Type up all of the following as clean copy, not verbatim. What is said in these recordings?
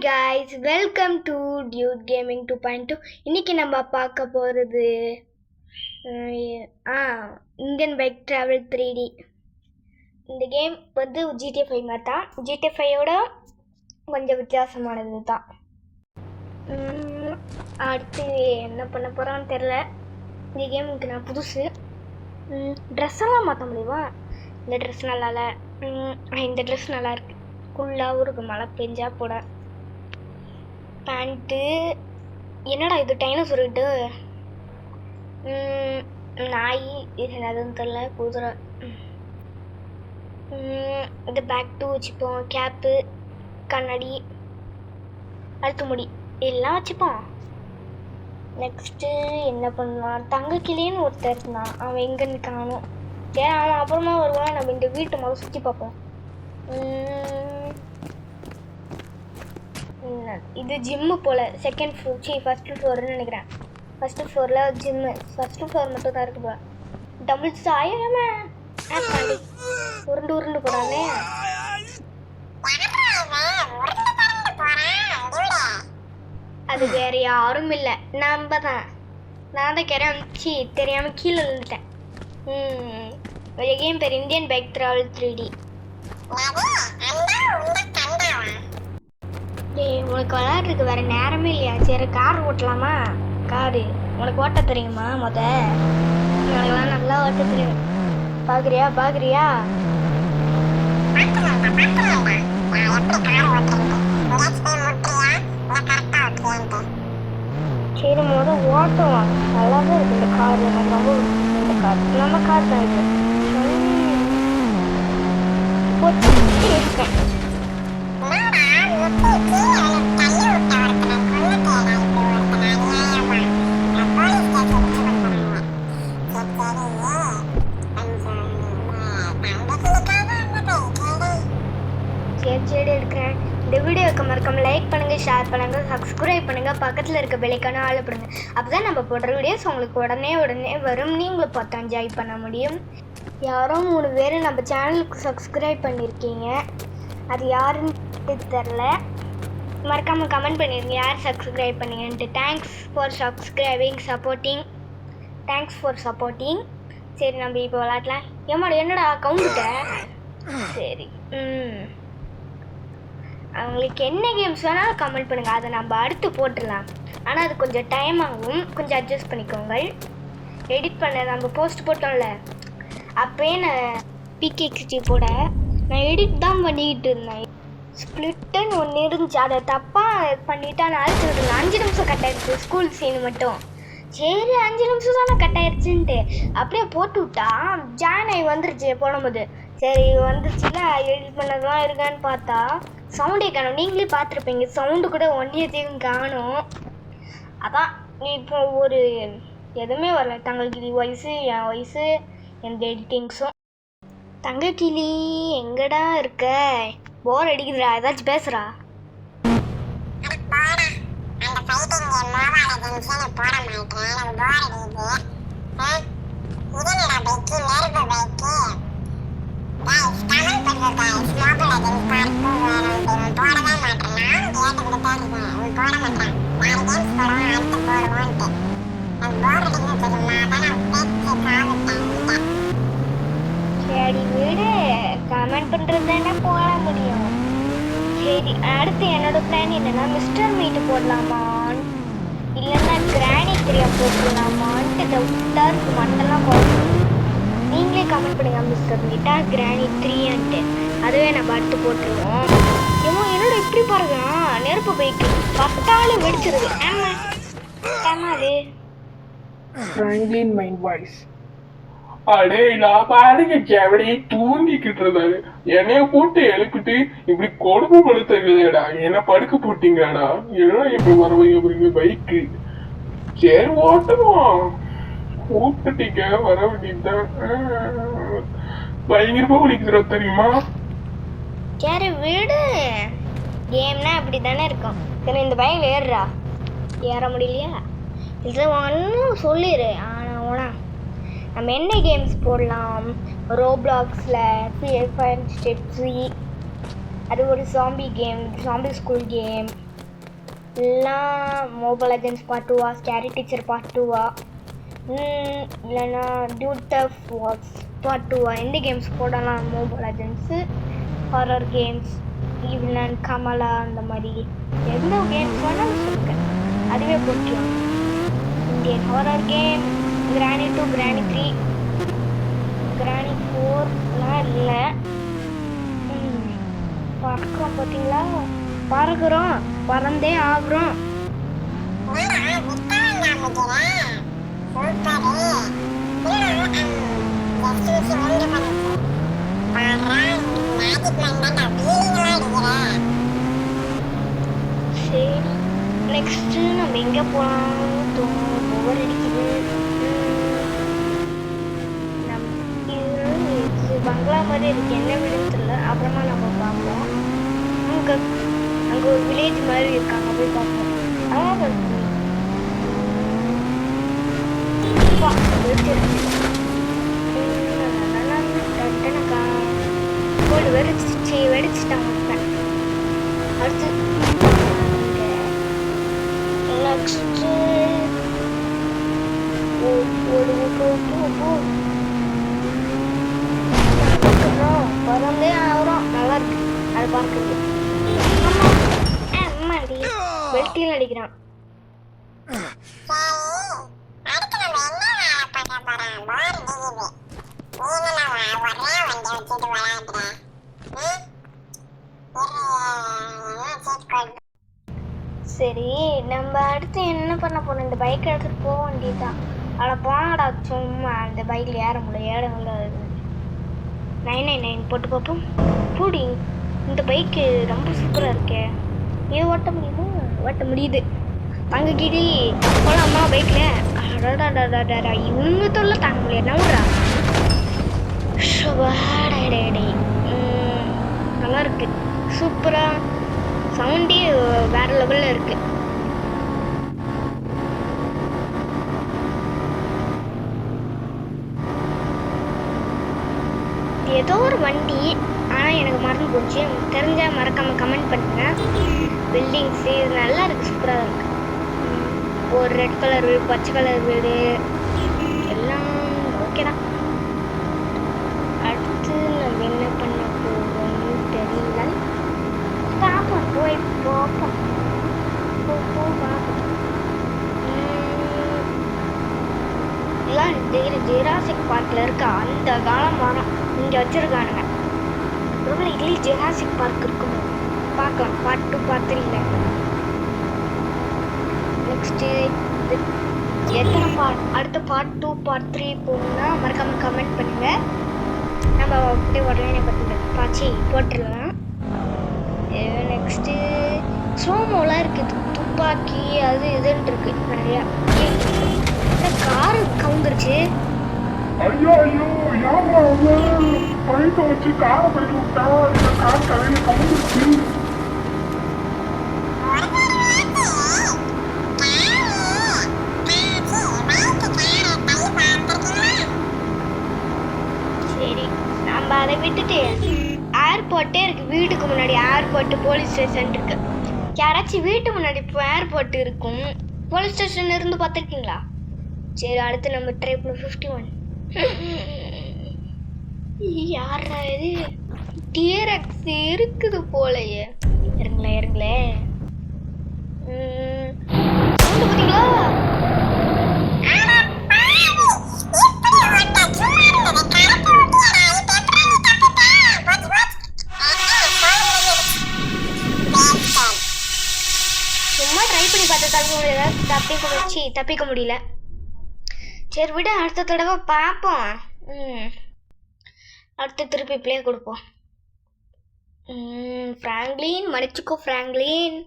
guys, welcome to Dude Gaming 2.2. இன்னைக்கு நம்ம பார்க்க போகிறது இந்தியன் பைக் ட்ராவல் 3D. இந்த கேம் வந்து GTA 5 மாதிரி தான். GTA 5ஓட கொஞ்சம் வித்தியாசமானது தான். அடுத்து என்ன பண்ண போகிறான்னு தெரில. இந்த கேமுக்கு நான் புதுசு. ட்ரெஸ்ஸெல்லாம் மாற்ற முடியுமா? இந்த ட்ரெஸ் நல்லா இல்லை. இந்த ட்ரெஸ் நல்லா இருக்கு. ஃபுல்லாகவும் இருக்குது, மழை பெஞ்சா போட. பேண்ட்டு என்னடா இது டைனோசர்கிட்டு நாய், இது என்னதுன்னு தெரில, குதிரை. இது பேக் டூ வச்சுப்போம், கேப்பு, கண்ணாடி, அழுத்து முடி எல்லாம் வச்சுப்போம். நெக்ஸ்ட்டு என்ன பண்ணலாம்? தங்கக்கிளின்னு ஒருத்தர் இருந்தான், அவன் எங்கன்னு காணும். சரி, அவன் அப்புறமா வருவான். நம்ம இந்த வீட்டு முதல் சுற்றி பார்ப்போம். இது ஜிம்மு போல். செகண்ட் ஃப்ளோர், ஃபஸ்ட்டு ஃப்ளோர்னு நினைக்கிறேன். ஃபஸ்ட்டு ஃப்ளோரில் ஜிம்மு. ஃபஸ்ட்டு ஃப்ளோர் மட்டும் தான் இருக்குப்பா. டபுள்ஸ் ஆயாம உருண்டு போகிறானே. அது வேற யாரும் இல்லை, நம்ம தான். நான் தான் கிளம்பிச்சு தெரியாமல் கீழே விழுந்துட்டேன். கேம் பேர் இந்தியன் பைக் ட்ராவல் 3D. உனக்கு விளையாடுறதுக்கு வேற நேரமே இல்லையா? சரி, கார் ஓட்டலாமா? காரு உனக்கு ஓட்ட தெரியுமா? உனக்குலாம் நல்லா ஓட்ட தெரியும். பாக்குறியா? சரி, ஓட்டுவோம். நல்லாவே இருக்கு இந்த கார். எனக்கு ரொம்ப இந்த கார் நம்ம கார் தான் இது. இருக்கேன். சரி எடுக்கிறேன். இந்த வீடியோக்கு மறக்காம லைக் பண்ணுங்க, ஷேர் பண்ணுங்க, சப்ஸ்கிரைப் பண்ணுங்க, பக்கத்தில் இருக்க பெல்லைக்கான ஆள் பண்ணுங்க. அப்போதான் நம்ம போடுற வீடியோஸ் உங்களுக்கு உடனே வரும். நீங்களும் பார்த்து என்ஜாய் பண்ண முடியும். யாரோ 3 பேர் நம்ம சேனலுக்கு சப்ஸ்கிரைப் பண்ணியிருக்கீங்க. அது யாருன்னு தெரில. மறக்காமல் கமெண்ட் பண்ணிடுங்க யார் சப்ஸ்கிரைப் பண்ணீங்கன்ட்டு. Thanks for supporting. சரி, நம்ம இப்போ விளாட்லாம். ஏமாடி என்னடா கவுண்டுட்ட? சரி, அவங்களுக்கு என்ன கேம்ஸ் வேணாலும் கமெண்ட் பண்ணுங்கள், அதை நம்ம அடுத்து போட்டுடலாம். ஆனால் அது கொஞ்சம் டைம் ஆகும், கொஞ்சம் அட்ஜஸ்ட் பண்ணிக்கோங்க. எடிட் பண்ண நம்ம போஸ்ட் போட்டோம்ல, அப்போயே நான் PK60 போட நான் எடிட் தான் பண்ணிக்கிட்டு இருந்தேன். ஸ்ப்ளிட்டுன்னு ஒன்று இருந்துச்சு, அதை தப்பாக பண்ணிவிட்டு நான் அழைச்சிட்டு 5 நிமிஷம் கட் ஆயிடுச்சு. ஸ்கூல் சீனு மட்டும். சரி, 5 நிமிஷம் தானே கட் ஆயிடுச்சுன்ட்டு அப்படியே போட்டு விட்டா ஜாயின் ஆகி வந்துருச்சு போடும்போது. சரி, வந்துருச்சுல, எடிட் பண்ணதெல்லாம் இருக்கான்னு பார்த்தா சவுண்டே காணும். நீங்களே பார்த்துருப்பீங்க, சவுண்டு கூட ஒன்றியத்தையும் காணும். அதான் இப்போ ஒரு எதுவுமே வரல. தங்கக்கிளி வயசு, என் வயசு, எந்த எடிட்டிங்ஸும். தங்கக்கிளி எங்கடா இருக்க? போர் அடிக்குதுடா, ஏதாச்சும் பேசுறா. சரி வீடு, கமெண்ட் பண்றது என்ன போட முடியும். சரி, அடுத்து என்னோட பிளான் என்னன்னா, மிஸ்டர் மீட் போடலாமான்னு இல்லைன்னா கிராணி 3 போட்டுடலாமான்ட்டு டவுட்டாக இருக்குது. மண்டெல்லாம் போடணும். நீங்களே கமெண்ட் பண்ணுங்க, மிஸ்டர் மீட்டா கிராணி 3ன்ட்டு. அதுவே நம்ம அடுத்து போட்டுருவோம். என்னோட இப்படி பாருங்க, நெருப்பு பைக்கு பட்டாலும் வெடிச்சிருது. அது ஃப்ராங்க்லின் மைண்ட் வாய்ஸ். அடே, நான் பாருங்க கேவடி தூங்கிக்கிட்டு இருந்தாரு. என்னைய போட்டு எழுப்பிட்டு இப்படி கொடுமை படுத்துறீங்களேடா. என்ன படுக்க போட்டீங்கடா. என்ன இப்படி வரவங்க பைக்கு? சரி, ஓட்டணும். கூப்பிட்டீங்க, வர வேண்டியதுதான். பயங்கரமா குளிக்கிறோம் தெரியுமா? சரி வீடு, கேம்னா அப்படி தானே இருக்கும். சரி, இந்த பைக்கில் ஏறுறா. ஏற முடியலையா? இது ஒன்றும் சொல்லிடு. ஆனால் ஓனா நம்ம என்ன கேம்ஸ் போடலாம்? ரோப்ளாக்ஸில் ஃப்ரீ ஃபயர் ஸ்டெப்ஸி, அது ஒரு zombie game, zombie school game. இல்லைனா மொபைல் ஏஜென்ட்ஸ் பார்ட் 2வா, ஸ்கேரி டீச்சர் பார்ட் 2வா, இல்லைனா டியூட் ஆஃப் வாட்ஸ் பார்ட் 2வா, எந்த கேம்ஸ் போடலாம்? Mobile agents, horror games, even Kamla, அந்த மாதிரி எந்த கேம்ஸ் வேணாலும் சொல்லுங்கள், அதுவே போட்டுக்கலாம். இந்தியன் ஹாரர் கேம், கிராணி 2, கிராணி 3, கிராணி 4லாம் இல்லை. பறக்கிறோம் பார்த்தீங்களா, பறக்கிறோம், பறந்தே ஆகுறோம். சரி, நெக்ஸ்ட்டு நம்ம எங்கே போகலாம்? போர் அடிக்குது. இது பங்களா மாதிரி இருக்கு, என்ன வீடுன்னு தெரியல. அப்புறமா நம்ம பார்ப்போம். அங்கே ஒரு வில்லேஜ் மாதிரி இருக்காங்க, போய் பார்ப்போம். வெடிச்சிட்டாங்க. அடுத்து நெக்ஸ்ட்டு பறந்தே ஆகிறோம். நல்லா இருக்கு அது பார்க்குறது. அம்மாடி வெல்ட்டியில் அடிக்கிறான். சரி, நம்ம அடுத்து என்ன பண்ண போறோம்? இந்த பைக் எடுத்துட்டு போக வேண்டியதுதான். அதில் போனாடா, சும்மா அந்த பைக்கில் ஏற முடியல. 999 போட்டு பார்ப்போம். பூடி, இந்த பைக்கு ரொம்ப சூப்பராக இருக்கே. ஏன் ஓட்ட முடியுமா? ஓட்ட முடியுது. அங்கே கிடி போகலாமா பைக்கில்? அடாடாடாடாடா, இவங்க தொல்லை தாங்க முடியாது. நவுறா ஷோபாடே. நல்லா இருக்கு, சூப்பராக, சவுண்டே வேற லெவலில் இருக்கு. ஏதோ ஒரு வண்டி, ஆனால் எனக்கு மறந்து போச்சு. தெரிஞ்சால் மறக்காமல் கமெண்ட் பண்ணுங்க. பில்டிங்ஸு இது நல்லா இருக்குது, சூப்பராக இருக்குது. ஒரு ரெட் கலர் வீடு, பச்சை கலர் வீடு, எல்லாம் ஓகே தான். அடுத்து நம்ம என்ன பண்ண போகிறோம்னு தெரியல. பார்ப்போம், போய் பார்ப்போம். பார்ப்போம். இதெல்லாம் ஜெராசிக் பார்க்கில் இருக்க அந்த காலம் மரம் இங்கே வச்சுருக்கானுங்க. ரொம்ப இதுலேயே ஜெராசிக் பார்க் இருக்குமோ பார்க்கலாம். பார்ட் 2 பார்ட் 3 நெக்ஸ்ட்டு எத்தனை பார்ட், அடுத்த பார்ட் 2 பார்ட் 3 போகணுன்னா மறக்காமல் கமெண்ட் பண்ணுங்கள். நம்ம அப்படியே உடனே போட்டுடலாம். நெக்ஸ்ட்டு ஸ்லோமோலாம் இருக்குது, துப்பாக்கி அது இதுன்னு இருக்குது நிறையா. காரு கவுந்துருச்சு. ஐயோ ஐயோ, யாரா பைக்க வச்சு காரை போயிட்டு விட்டா, இந்த கார் கடையில கவுந்துருச்சு. சரி, நம்ம அதை விட்டுட்டு ஏர்போர்ட்டே இருக்கு வீட்டுக்கு முன்னாடி. ஏர்போர்ட், போலீஸ் ஸ்டேஷன் இருக்கு. யாராச்சும் வீட்டு முன்னாடி இப்போ ஏர்போர்ட் இருக்கும், போலீஸ் ஸ்டேஷன் இருந்து பார்த்துருக்கீங்களா? சரி, அடுத்து நம்ம ட்ரை பண்ண 51. யாரா இது? டிஆர்எக்ஸ் இருக்குது போலயே. இறங்களே பார்த்தீங்களா? சும்மா ட்ரை பண்ணி பார்த்தா தப்பிக்க முடியல. சரி விட, அடுத்த தடவை பார்ப்போம். அடுத்து திருப்பி ப்ளே கொடுப்போம். ஃப்ராங்க்லின், மன்னிச்சுக்கோ ஃப்ராங்க்லின்.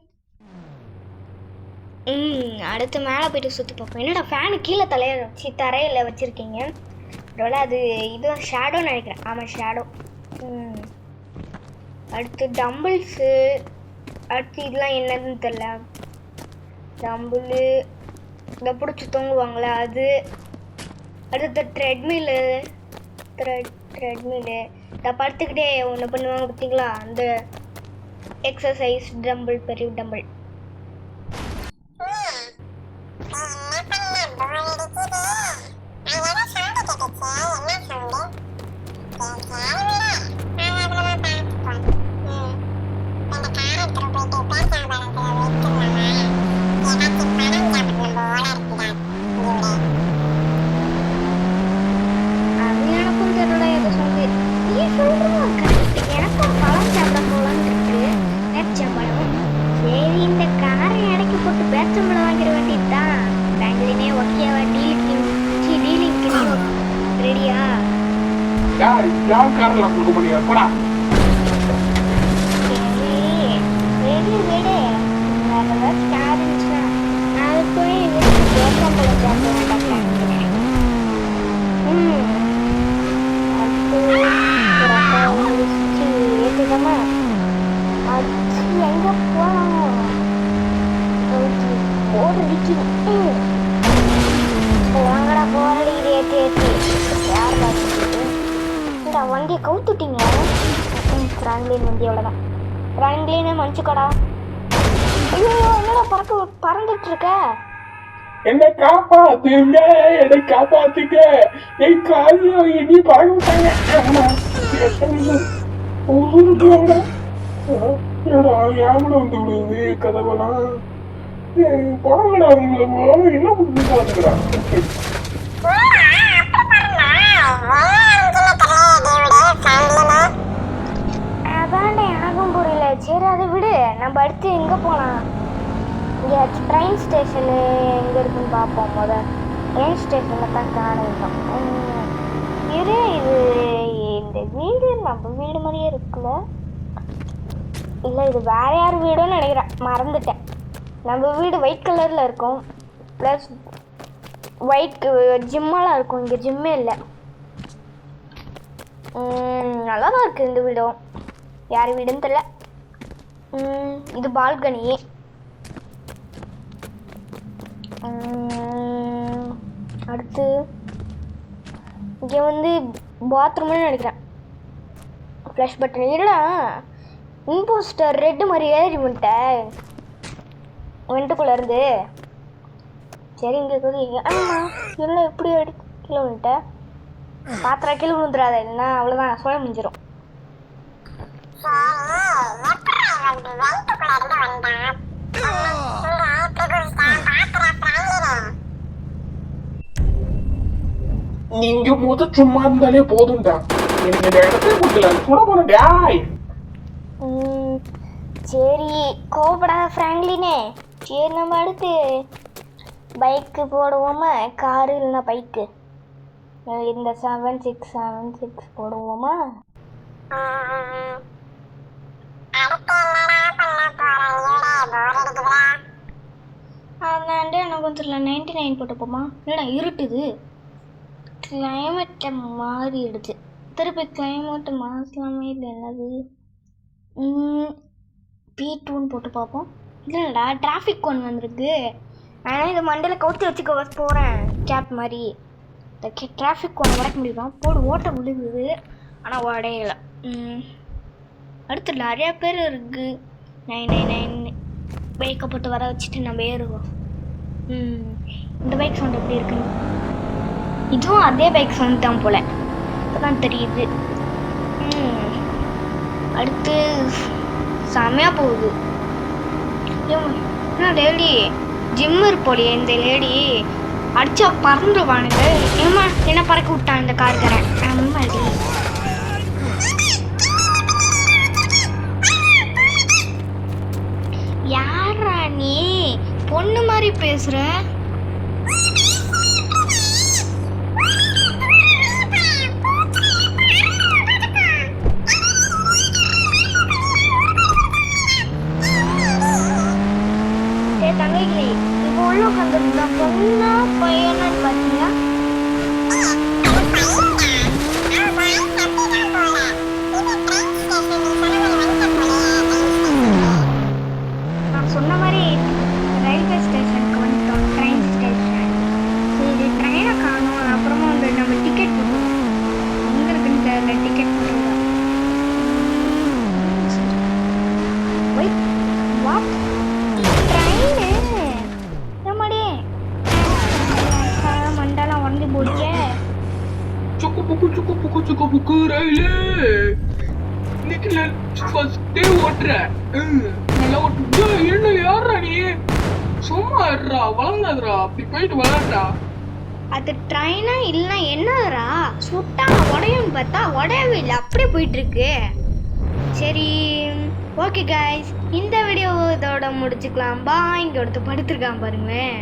அடுத்து மேலே போய்ட்டு சுற்றி பார்ப்போம். என்னடா ஃபேனு கீழே தரையில் வச்சுருக்கீங்க? அதோட அது இது ஷேடோன்னு நினைக்கிறேன். ஆமாம், ஷேடோ. அடுத்து டம்பிள்ஸு. அடுத்து இதெல்லாம் என்னதுன்னு தெரில. டம்பிள் இதை பிடிச்சி தொங்குவாங்களே அது. அடுத்து ட்ரெட்மில்லு. இதை படுத்துக்கிட்டே ஒன்று பண்ணுவாங்க பார்த்தீங்களா, அந்த எக்ஸசைஸ் டம்பிள், பெரிய டம்பிள். யார் காரில் கொடுக்க முடியாது போடா. சரி விடு, வேற ஏதாச்சும் கார் இருந்துச்சுன்னா அது போய் ஏற்கம்பளம் சேர்ந்து வேண்டாம். ஏற்றுக்கமா அடிச்சு எங்க போகலாம் போரடிக்குது. வாங்கடா போரடிக்குது ஏற்றி ஏற்றி யார் பார்த்துட்டு வண்டியை கவுத்துட்டீங்க. ஃப்ராங்க்லின் வண்டி அவ்வளோதான். ஃப்ராங்க்லினே மன்னிச்சுக்கடா. ஐயோ என்னடா பறந்துட்டு இருக்க? என்னை காப்பாத்துங்க, என்னை காப்பாத்துங்க. என் காலையும் இனி பறக்க விட்டாங்க. ஏமல வந்து விடுது கதவெல்லாம். பழங்கடா உங்களை என்ன புதுசு வந்துக்கிறான். அதான்டா எனக்கும் புரியல. சரி அதை விடு, நம்ம அடுத்து எங்கே போகலாம்? இங்கே ட்ரெயின் ஸ்டேஷனு எங்கே இருக்குன்னு பார்ப்போம். ட்ரெயின் ஸ்டேஷனில் தான் காணும். இது இந்த வீடு நம்ம வீடு மாதிரியே இருக்குல்ல? இல்லை இது வேற யார் வீடுன்னு நினைக்கிறேன், மறந்துட்டேன். நம்ம வீடு ஒயிட் கலரில் இருக்கும், ப்ளஸ் ஒயிட் ஜிம்மெல்லாம் இருக்கும். இங்கே ஜிம்மே இல்லை. நல்லா தான் இருக்குது இந்த வீடும். யார் வீடுன்னு தெரியல. இது பால்கனி. அடுத்து இங்கே வந்து பாத்ரூம்னு நினைக்கிறேன். ஃப்ளஷ் பட்டன் இல்லைடா, இம்போஸ்டர் ரெட்டு மாதிரி ஏறி வந்துட்டேன் வெண்ட்டுக்குள்ளே இருந்து. சரி இங்கே இருக்குது. ஆமாம் இல்லை எப்படி கீழே வந்துட்டேன். பாத்திரம் கீழே விழுந்துடாத, இல்லைன்னா அவ்வளோதான் சோழ முடிஞ்சிடும். நீங்க சும்மா இருந்தாலே போதும்டா. எனக்கு இந்த இடத்துல கொடுக்கல கூட போனேன். சரி கோபப்படாத ஃப்ராங்க்லினே. சரி நம்ம அடுத்து பைக்கு போடுவோமா, காரு இல்லைன்னா பைக்கு? இந்த 7676 போடுவோமா? அதாண்டே எனக்கு கொஞ்சம் 99 போட்டுப்போமா? இல்லைடா இருட்டுது, கிளைமேட்டை மாறிடுச்சு. திருப்பி கிளைமேட்டை மாற்றலாமே. இல்லை என்னது P2ன்னு போட்டு பார்ப்போம். இல்லைடா டிராஃபிக் ஒன்று வந்திருக்கு. ஆனால் இது மண்டையில் கவுத்தி வச்சுக்க போகிறேன் கேப் மாதிரி. இந்த டிராஃபிக் ஒன்று உடைக்க முடியுமா? போடு, ஓட்ட விழுகுது ஆனால் உடையலை. அடுத்து நிறையா பேர் இருக்குது. 999 பைக்கை போட்டு வர வச்சுட்டு நம்ம ஏறுவோம். இந்த பைக் சவுண்ட் எப்படி இருக்குன்னு. இதுவும் அதே பைக் சவுண்ட் தான் போல், இப்போதான் தெரியுது. அடுத்து செமையாக போகுது. லேடி ஜிம்மர் போலியே இந்த லேடி. அடிச்சா பறந்துருவானுங்க. ஏமா என்ன பறக்க விட்டான் இந்த கார்காரன். ஆமாடி யாரா நீ பொண்ணு மாதிரி பேசுற? தங்கைகளே, இப்போ உள்ள உட்காந்துருந்தா பொண்ணா பையனான்னு பார்த்தீங்களா? நான் சொன்ன மாதிரி ரயில்வே ஸ்டேஷனுக்கு வந்துட்டோம். Train station. சரி ட்ரெயினை காணும். அப்புறமா வந்து நம்ம டிக்கெட் போட்டுருவோம். எங்கே இருக்குன்னு தெரியல. டிக்கெட் போட்டுருவோம். வாட் மண்டெல்லாம் உடஞ்சி போடுங்க. சுக்கு புக்கு ரயிலு. இன்னைக்கு ஃபர்ஸ்ட் டே ஓட்டுறேன். நல்லா ஓட்டு. என்ன யாரா நீ? சும்மா இருடா, வளர்ந்தாதுடா. அப்படி போயிட்டு வளர்டா. அது ட்ரெயினா இல்லை என்னதுரா? சுட்டா உடையும்னு பார்த்தா உடையவே இல்லை, அப்படியே போயிட்டு இருக்கு. சரி ஓகே கைஸ், இந்த வீடியோ இதோட முடிச்சுக்கலாம். பாய். இங்கே ஒருத்தர் படுத்துருக்கான் பாருங்களேன்.